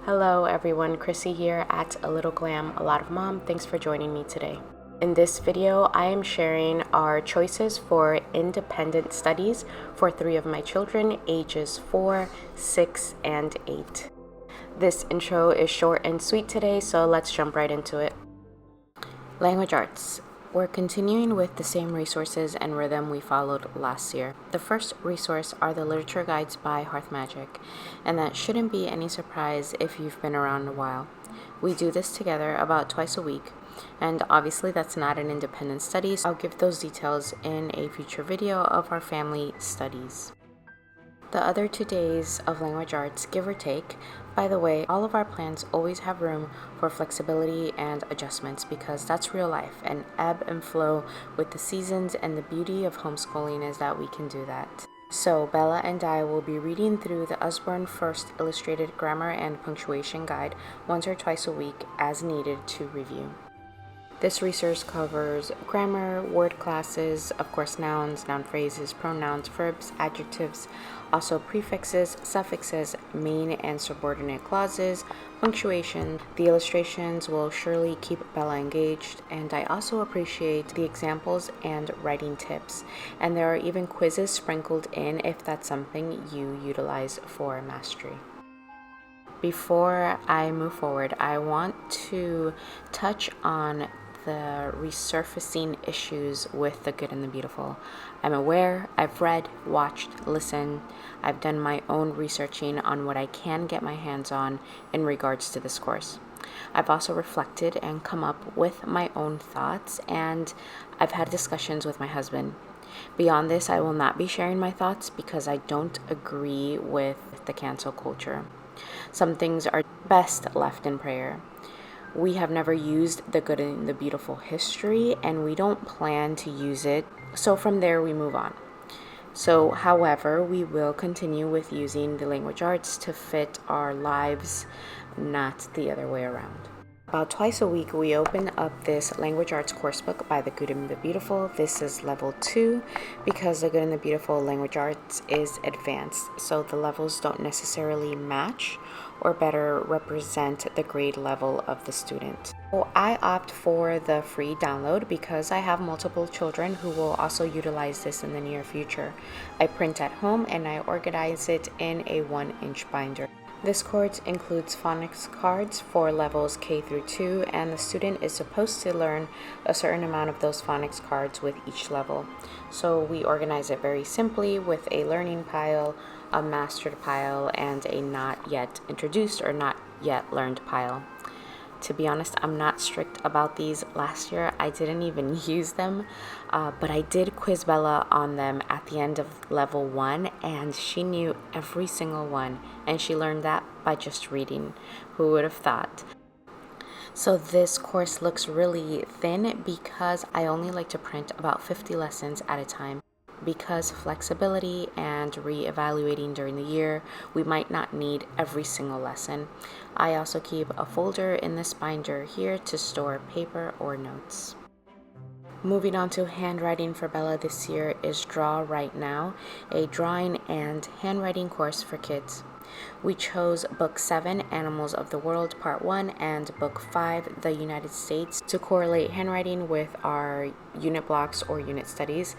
Hello everyone, Chrissy here at A Little Glam, A Lot of Mom. Thanks for joining me today. In this video, I am sharing our choices for independent studies for 3 of my children, ages 4, 6, and 8. This intro is short and sweet today, so let's jump right into it. Language arts. We're continuing with the same resources and rhythm we followed last year. The first resource are the literature guides by HearthMagic, and that shouldn't be any surprise if you've been around a while. We do this together about twice a week, and obviously that's not an independent study, so I'll give those details in a future video of our family studies. The other 2 days of language arts, give or take. By the way, all of our plans always have room for flexibility and adjustments because that's real life and ebb and flow with the seasons, and the beauty of homeschooling is that we can do that. So Bella and I will be reading through the Usborne First Illustrated Grammar and Punctuation Guide once or twice a week as needed to review. This resource covers grammar, word classes, of course nouns, noun phrases, pronouns, verbs, adjectives, also prefixes, suffixes, main and subordinate clauses, punctuation. The illustrations will surely keep Bella engaged, and I also appreciate the examples and writing tips. And there are even quizzes sprinkled in if that's something you utilize for mastery. Before I move forward, I want to touch on the resurfacing issues with The Good and the Beautiful. I'm aware, I've read, watched, listened, I've done my own researching on what I can get my hands on in regards to this course. I've also reflected and come up with my own thoughts, and I've had discussions with my husband. Beyond this, I will not be sharing my thoughts because I don't agree with the cancel culture. Some things are best left in prayer. We have never used The Good and the Beautiful history, and we don't plan to use it, so from there we move on. So, however, we will continue with using the language arts to fit our lives, not the other way around. About twice a week, we open up this language arts coursebook by The Good and the Beautiful. This is level 2 because The Good and the Beautiful language arts is advanced, so the levels don't necessarily match or better represent the grade level of the student. So I opt for the free download because I have multiple children who will also utilize this in the near future. I print at home and I organize it in a 1-inch binder. This course includes phonics cards for levels K through 2, and the student is supposed to learn a certain amount of those phonics cards with each level. So we organize it very simply with a learning pile, a mastered pile, and a not yet introduced or not yet learned pile. To be honest, I'm not strict about these. Last year, I didn't even use them, but I did quiz Bella on them at the end of level 1, and she knew every single one, and she learned that by just reading. Who would have thought? So this course looks really thin because I only like to print about 50 lessons at a time. Because flexibility and re-evaluating during the year, we might not need every single lesson. I also keep a folder in this binder here to store paper or notes. Moving on to handwriting for Bella this year is Draw Right Now, a drawing and handwriting course for kids. We chose Book 7, Animals of the World, Part 1, and Book 5, The United States, to correlate handwriting with our unit blocks or unit studies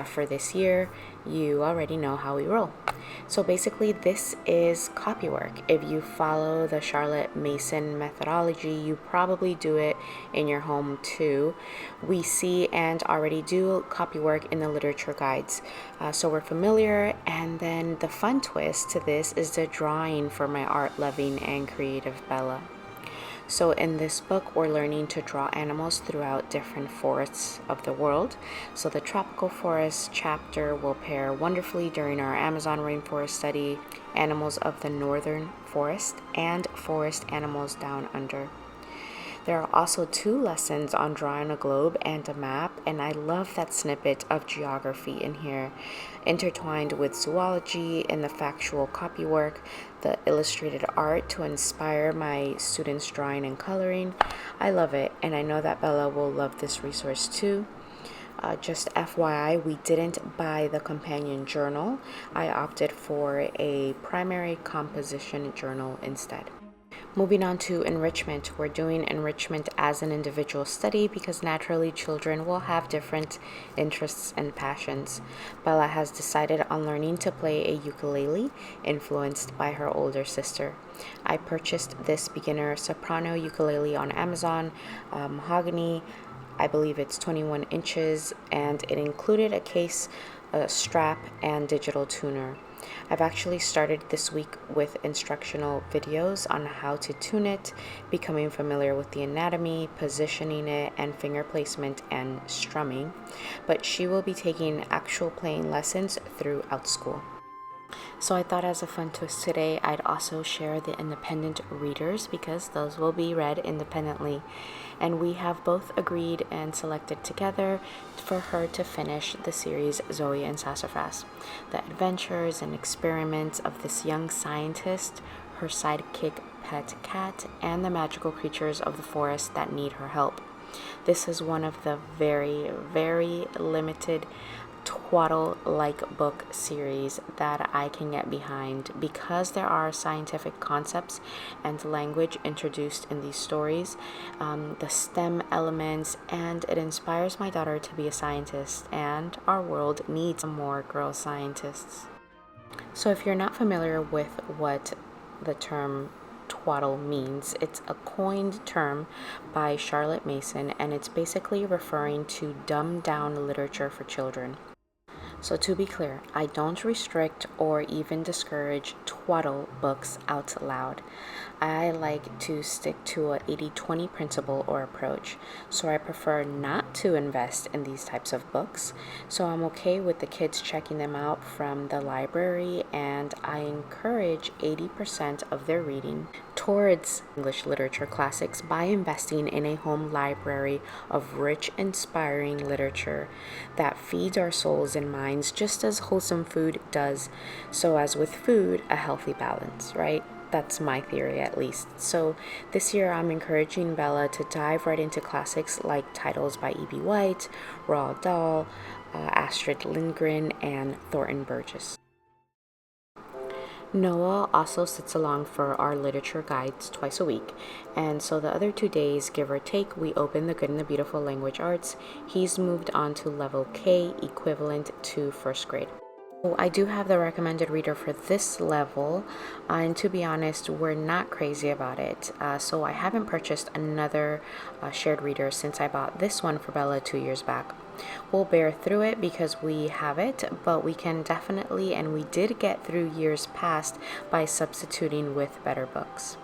for this year. You already know how we roll. So basically, this is copywork. If you follow the Charlotte Mason methodology, you probably do it in your home too. We see and already do copywork in the literature guides, so we're familiar. And then the fun twist to this is the drawing for my art-loving and creative Bella. So in this book, we're learning to draw animals throughout different forests of the world. So the tropical forest chapter will pair wonderfully during our Amazon rainforest study, animals of the northern forest, and forest animals down under. There are also 2 lessons on drawing a globe and a map, and I love that snippet of geography in here, intertwined with zoology and the factual copywork, the illustrated art to inspire my students' drawing and coloring. I love it, and I know that Bella will love this resource too. Just FYI, we didn't buy the companion journal. I opted for a primary composition journal instead. Moving on to enrichment, we're doing enrichment as an individual study because naturally children will have different interests and passions. Bella has decided on learning to play a ukulele, influenced by her older sister. I purchased this beginner soprano ukulele on Amazon, mahogany. I believe it's 21 inches, and it included a case, a strap, and digital tuner. I've actually started this week with instructional videos on how to tune it, becoming familiar with the anatomy, positioning it, and finger placement and strumming. But she will be taking actual playing lessons throughout school. So I thought as a fun twist today, I'd also share the independent readers because those will be read independently. And we have both agreed and selected together for her to finish the series Zoe and Sassafras, the adventures and experiments of this young scientist, her sidekick pet cat, and the magical creatures of the forest that need her help. This is one of the very, very limited twaddle-like book series that I can get behind because there are scientific concepts and language introduced in these stories, the STEM elements, and it inspires my daughter to be a scientist, and our world needs more girl scientists. So if you're not familiar with what the term twaddle means, it's a coined term by Charlotte Mason, and it's basically referring to dumbed down literature for children. So to be clear, I don't restrict or even discourage twaddle books out loud. I like to stick to a 80-20 principle or approach, so I prefer not to invest in these types of books. So I'm okay with the kids checking them out from the library, and I encourage 80% of their reading towards English literature classics by investing in a home library of rich, inspiring literature that feeds our souls and minds just as wholesome food does. So as with food, a healthy balance, right? That's my theory, at least. So this year I'm encouraging Bella to dive right into classics like titles by E.B. White, Roald Dahl, Astrid Lindgren, and Thornton Burgess. Noah also sits along for our literature guides twice a week, and so the other 2 days, give or take, we open the Good and the Beautiful language arts. He's moved on to level K, equivalent to first grade. So I do have the recommended reader for this level, and to be honest, we're not crazy about it. So I haven't purchased another shared reader since I bought this one for Bella 2 years back. We'll bear through it because we have it, but we can definitely, and we did get through years past by substituting with better books.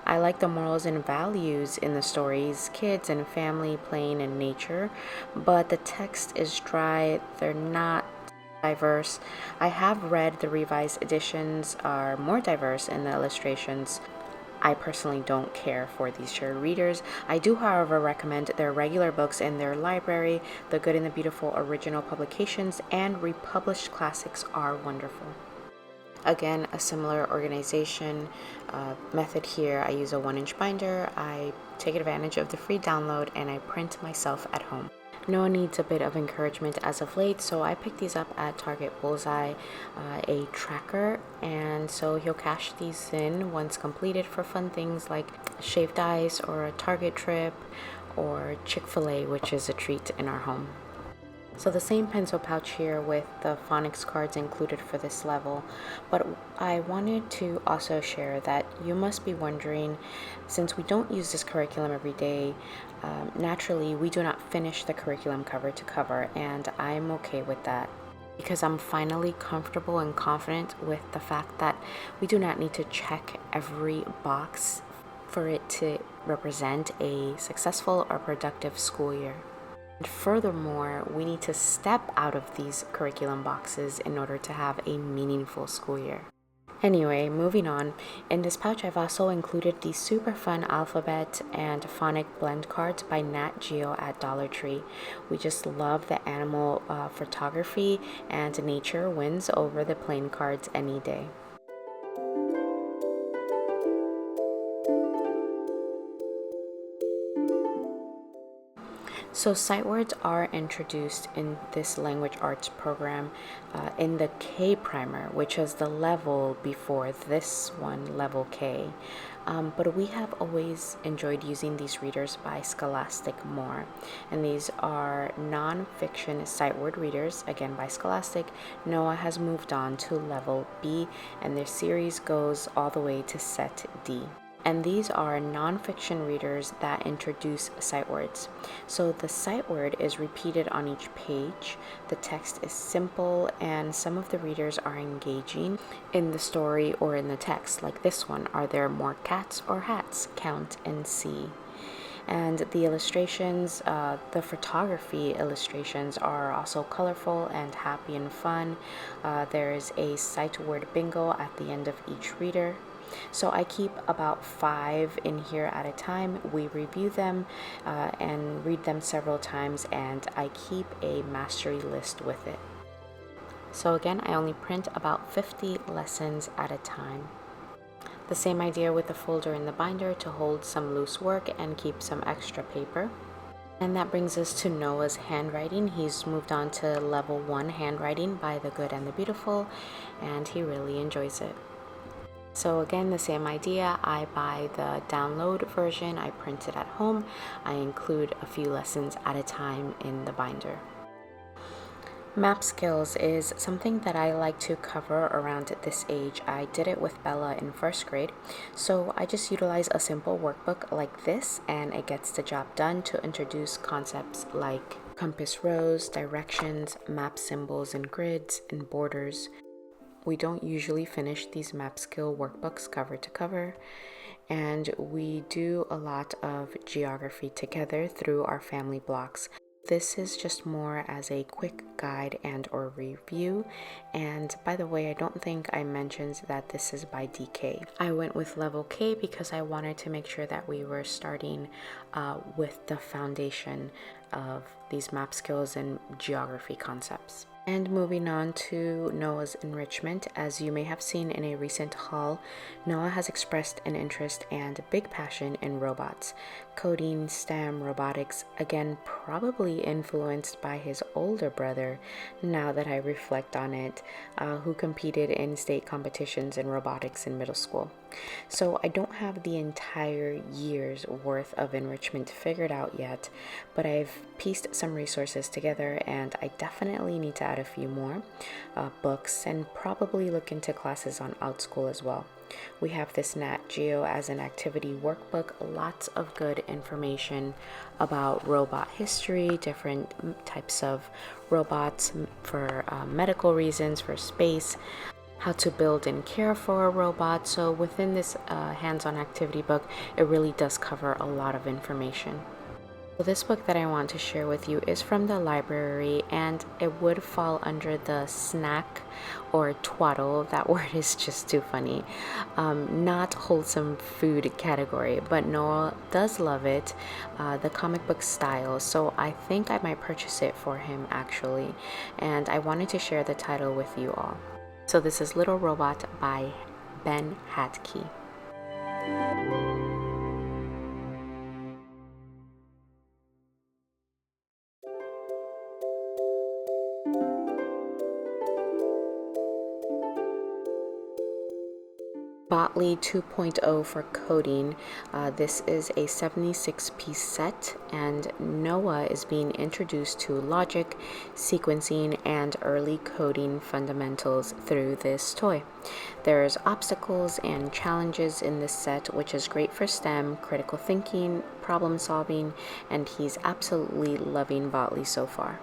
I like the morals and values in the stories, kids and family playing in nature, but the text is dry. They're not diverse. I have read the revised editions are more diverse in the illustrations. I personally don't care for these shared readers. I do, however, recommend their regular books in their library. The Good and the Beautiful original publications and republished classics are wonderful. Again, a similar organization method here. I use a 1-inch binder. I take advantage of the free download and I print myself at home. Noah needs a bit of encouragement as of late, so I picked these up at Target Bullseye, a tracker, and so he'll cash these in once completed for fun things like shaved ice or a Target trip or Chick-fil-A, which is a treat in our home. So the same pencil pouch here with the phonics cards included for this level, but I wanted to also share that you must be wondering, since we don't use this curriculum every day, naturally we do not finish the curriculum cover to cover, and I'm okay with that because I'm finally comfortable and confident with the fact that we do not need to check every box for it to represent a successful or productive school year. And furthermore, we need to step out of these curriculum boxes in order to have a meaningful school year. Anyway, moving on. In this pouch, I've also included the super fun alphabet and phonic blend cards by Nat Geo at Dollar Tree. We just love the animal photography, and nature wins over the plain cards any day. So sight words are introduced in this language arts program in the K primer, which is the level before this one, level K. But we have always enjoyed using these readers by Scholastic more. And these are non-fiction sight word readers, again by Scholastic. Noah has moved on to level B, and their series goes all the way to set D. And these are nonfiction readers that introduce sight words. So the sight word is repeated on each page. The text is simple, and some of the readers are engaging in the story or in the text, like this one. Are there more cats or hats? Count and see. And the illustrations, the photography illustrations are also colorful and happy and fun. There is a sight word bingo at the end of each reader. So I keep about 5 in here at a time. We review them and read them several times, and I keep a mastery list with it. So again, I only print about 50 lessons at a time. The same idea with the folder in the binder to hold some loose work and keep some extra paper. And that brings us to Noah's handwriting. He's moved on to level 1 handwriting by The Good and the Beautiful, and he really enjoys it. So again, the same idea. I buy the download version, I print it at home, I include a few lessons at a time in the binder. Map skills is something that I like to cover around this age. I did it with Bella in 1st grade, so I just utilize a simple workbook like this, and it gets the job done to introduce concepts like compass rose, directions, map symbols and grids, and borders. We don't usually finish these map skill workbooks cover to cover, and we do a lot of geography together through our family blocks. This is just more as a quick guide and or review. And by the way, I don't think I mentioned that this is by DK. I went with level K because I wanted to make sure that we were starting with the foundation of these map skills and geography concepts. And moving on to Noah's enrichment, as you may have seen in a recent haul, Noah has expressed an interest and big passion in robots, coding, STEM, robotics, again probably influenced by his older brother, now that I reflect on it, who competed in state competitions in robotics in middle school. So I don't have the entire year's worth of enrichment figured out yet, but I've pieced some resources together, and I definitely need to add a few more books and probably look into classes on OutSchool as well. We have this Nat Geo as an activity workbook, lots of good information about robot history, different types of robots for medical reasons, for space, how to build and care for a robot. So within this hands-on activity book, it really does cover a lot of information. So this book that I want to share with you is from the library, and it would fall under the snack or twaddle, that word is just too funny, not wholesome food category, but Noah does love it, the comic book style, so I think I might purchase it for him actually, and I wanted to share the title with you all. So this is Little Robot by Ben Hatke. Botley 2.0 for coding. This is a 76-piece set, and Noah is being introduced to logic, sequencing, and early coding fundamentals through this toy. There's obstacles and challenges in this set, which is great for STEM, critical thinking, problem solving, and he's absolutely loving Botley so far.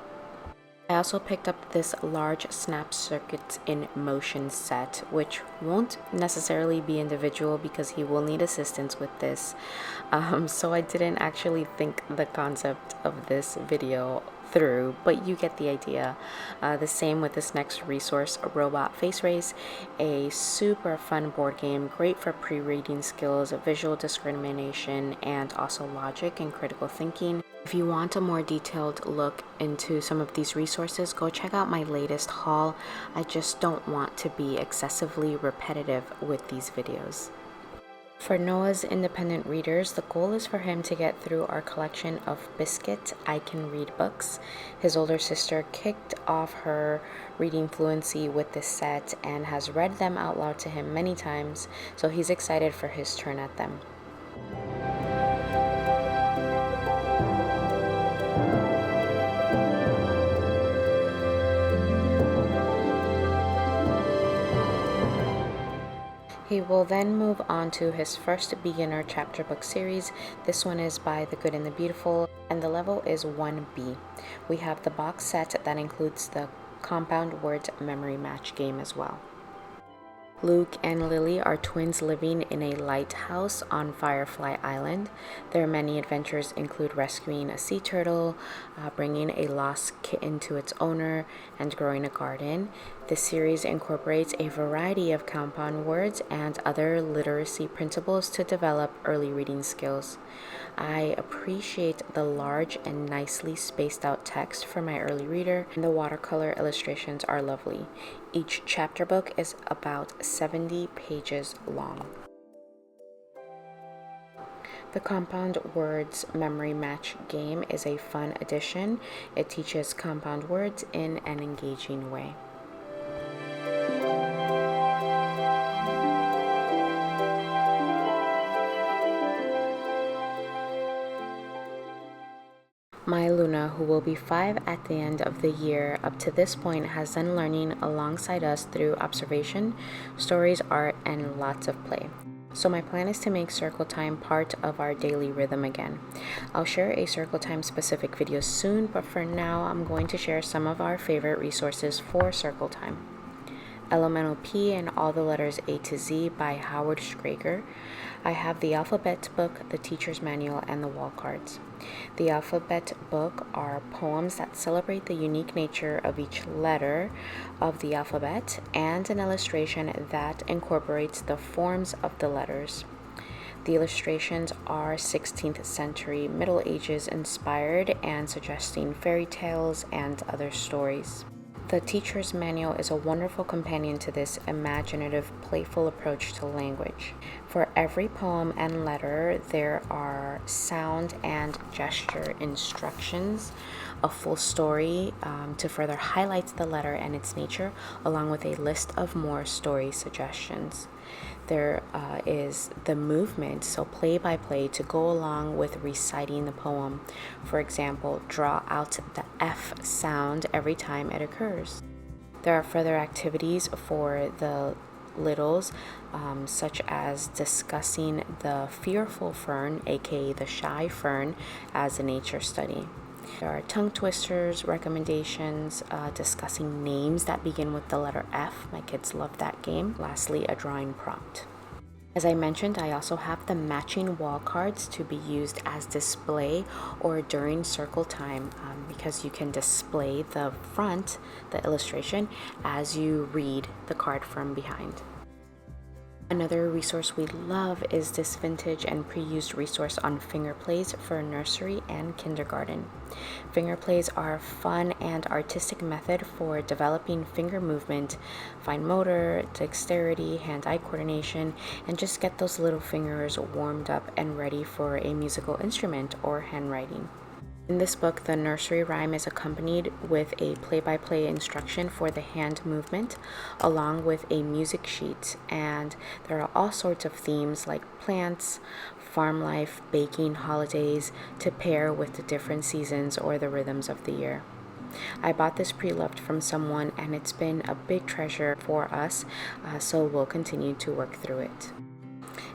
I also picked up this large snap circuits in motion set, which won't necessarily be individual because he will need assistance with this. So I didn't actually think the concept of this video through, but you get the idea. The same with this next resource, Robot Face Race, a super fun board game, great for pre-reading skills, visual discrimination, and also logic and critical thinking. If you want a more detailed look into some of these resources, go check out my latest haul. I just don't want to be excessively repetitive with these videos. For Noah's independent readers, the goal is for him to get through our collection of Biscuit I Can Read books. His older sister kicked off her reading fluency with this set and has read them out loud to him many times, so he's excited for his turn at them. He will then move on to his first beginner chapter book series. This one is by The Good and the Beautiful, and the level is 1B. We have the box set that includes the compound word memory match game as well. Luke and Lily are twins living in a lighthouse on Firefly Island. Their many adventures include rescuing a sea turtle, bringing a lost kitten to its owner, and growing a garden. This series incorporates a variety of compound words and other literacy principles to develop early reading skills. I appreciate the large and nicely spaced out text for my early reader, and the watercolor illustrations are lovely. Each chapter book is about 70 pages long. The Compound Words Memory Match game is a fun addition. It teaches compound words in an engaging way. My Luna, who will be 5 at the end of the year, up to this point has done learning alongside us through observation, stories, art, and lots of play. So my plan is to make Circletime part of our daily rhythm again. I'll share a Circletime specific video soon, but for now I'm going to share some of our favorite resources for Circletime. Elemental P and All the Letters A to Z by Howard Schrager. I have the alphabet book, the teacher's manual, and the wall cards. The alphabet book are poems that celebrate the unique nature of each letter of the alphabet and an illustration that incorporates the forms of the letters. The illustrations are 16th century Middle Ages inspired and suggesting fairy tales and other stories. The teacher's manual is a wonderful companion to this imaginative, playful approach to language. For every poem and letter, there are sound and gesture instructions, a full story to further highlight the letter and its nature, along with a list of more story suggestions. There is the movement, so play by play, to go along with reciting the poem. For example, draw out the F sound every time it occurs. There are further activities for the littles, such as discussing the fearful fern, aka the shy fern, as a nature study. There are tongue twisters, recommendations, discussing names that begin with the letter F. My kids love that game. Lastly, a drawing prompt. As I mentioned, I also have the matching wall cards to be used as display or during circle time, because you can display the front, the illustration, as you read the card from behind. Another resource we love is this vintage and pre-used resource on finger plays for nursery and kindergarten. Finger plays are a fun and artistic method for developing finger movement, fine motor, dexterity, hand-eye coordination, and just get those little fingers warmed up and ready for a musical instrument or handwriting. In this book, the nursery rhyme is accompanied with a play-by-play instruction for the hand movement, along with a music sheet, and there are all sorts of themes like plants, farm life, baking, holidays, to pair with the different seasons or the rhythms of the year. I bought this pre-loved from someone, and it's been a big treasure for us, so we'll continue to work through it.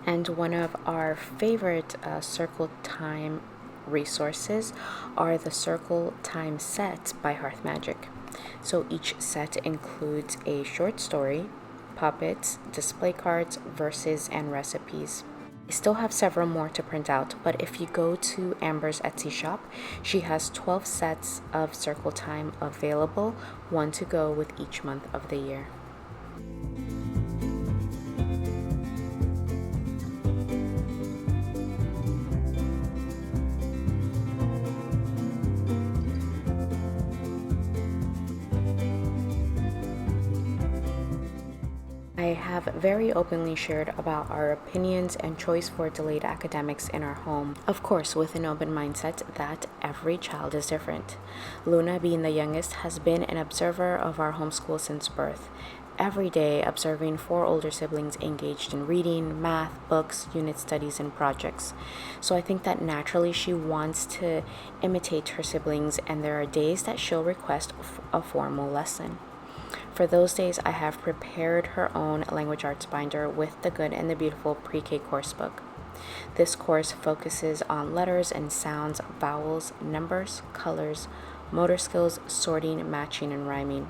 And one of our favorite Circletime resources are the Circletime sets by HearthMagic. So each set includes a short story, puppets, display cards, verses, and recipes. I still have several more to print out, but if you go to Amber's Etsy shop, she has 12 sets of Circletime available, one to go with each month of the year. I have very openly shared about our opinions and choice for delayed academics in our home, of course with an open mindset that every child is different. Luna, being the youngest, has been an observer of our homeschool since birth, every day observing 4 older siblings engaged in reading, math, books, unit studies, and projects. So I think that naturally she wants to imitate her siblings, and there are days that she'll request a formal lesson. For those days, I have prepared her own language arts binder with the Good and the Beautiful pre-K course book. This course focuses on letters and sounds, vowels, numbers, colors, motor skills, sorting, matching, and rhyming.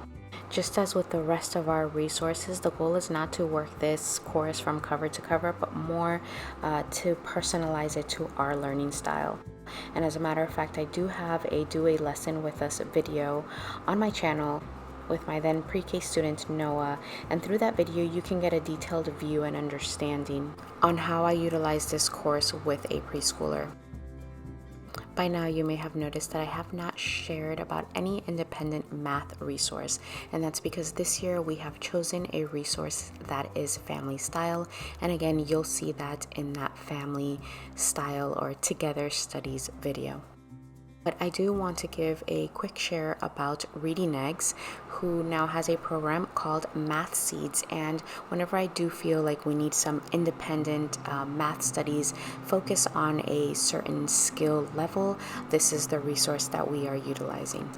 Just as with the rest of our resources, the goal is not to work this course from cover to cover, but more to personalize it to our learning style. And as a matter of fact, I do have a Do a Lesson with Us video on my channel with my then pre-K student Noah, and through that video you can get a detailed view and understanding on how I utilize this course with a preschooler. By now you may have noticed that I have not shared about any independent math resource, and that's because this year we have chosen a resource that is family style, and again you'll see that in that family style or together studies video. But I do want to give a quick share about Reading Eggs, who now has a program called Math Seeds. And whenever I do feel like we need some independent math studies focus on a certain skill level, this is the resource that we are utilizing.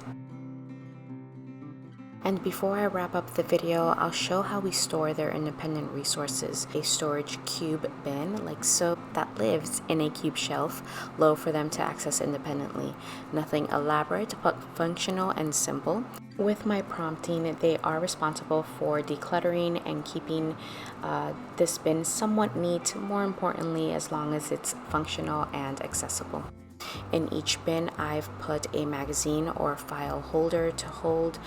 And before I wrap up the video, I'll show how we store their independent resources. A storage cube bin, like so, that lives in a cube shelf, low for them to access independently. Nothing elaborate, but functional and simple. With my prompting, they are responsible for decluttering and keeping this bin somewhat neat, more importantly, as long as it's functional and accessible. In each bin, I've put a magazine or file holder to hold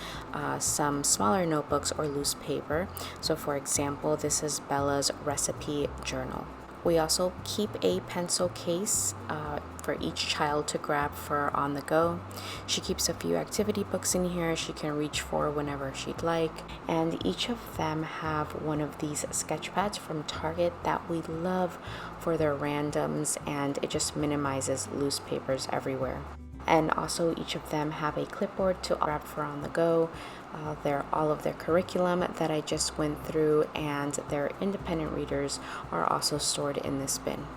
some smaller notebooks or loose paper. So for example, this is Bella's recipe journal. We also keep a pencil case for each child to grab for on the go. She keeps a few activity books in here she can reach for whenever she'd like. And each of them have one of these sketch pads from Target that we love for their randoms, and it just minimizes loose papers everywhere. And also each of them have a clipboard to grab for on the go. All of their curriculum that I just went through and their independent readers are also stored in this bin.